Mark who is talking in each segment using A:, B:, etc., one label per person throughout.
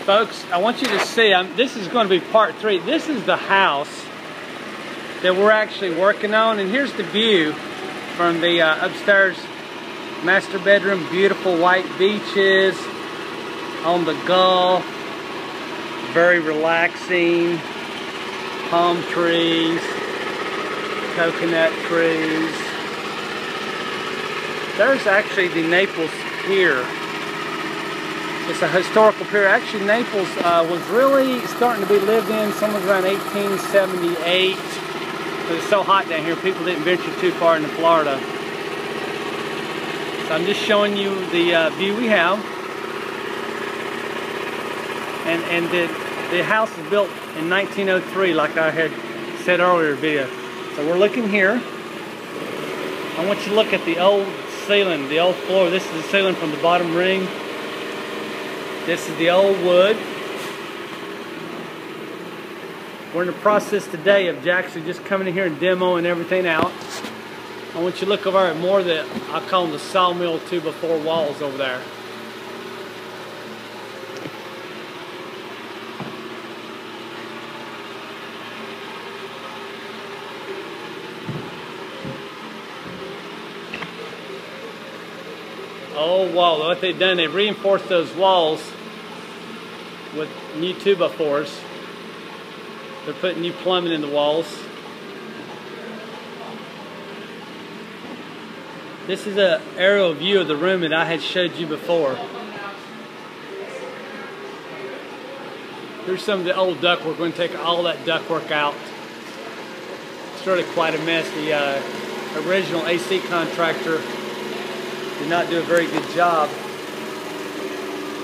A: Folks, I want you to see, this is going to be part 3. This is the house that we're actually working on, and here's the view from the upstairs master bedroom. Beautiful white beaches on the Gulf, very relaxing, palm trees, coconut trees. There's actually the Naples Pier. It's a historical pier. Actually, Naples was really starting to be lived in somewhere around 1878. But it's so hot down here, people didn't venture too far into Florida. So I'm just showing you the view we have. And the house was built in 1903, like I had said earlier in the video. So we're looking here. I want you to look at the old ceiling, the old floor. This is the ceiling from the bottom ring. This is the old wood. We're in the process today of Jackson just coming in here and demoing everything out. I want you to look over at more of the, I call them the sawmill 2x4 walls over there. Oh wow, what they've done, they've reinforced those walls with new 2x4s. They're putting new plumbing in the walls. This is an aerial view of the room that I had showed you before. Here's some of the old ductwork. We're going to take all that ductwork out. It's really quite a mess. The original AC contractor did not do a very good job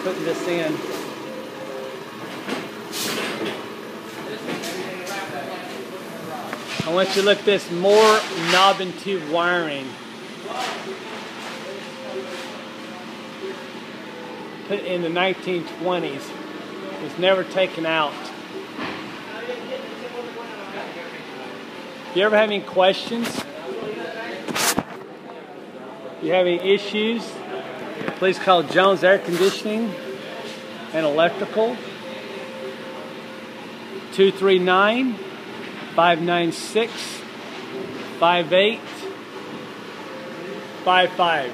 A: putting this in. I want you to look at this, more knob and tube wiring. Put in the 1920s. It was never taken out. If you ever have any questions, if you have any issues, please call Jones Air Conditioning and Electrical, 239-596-5855.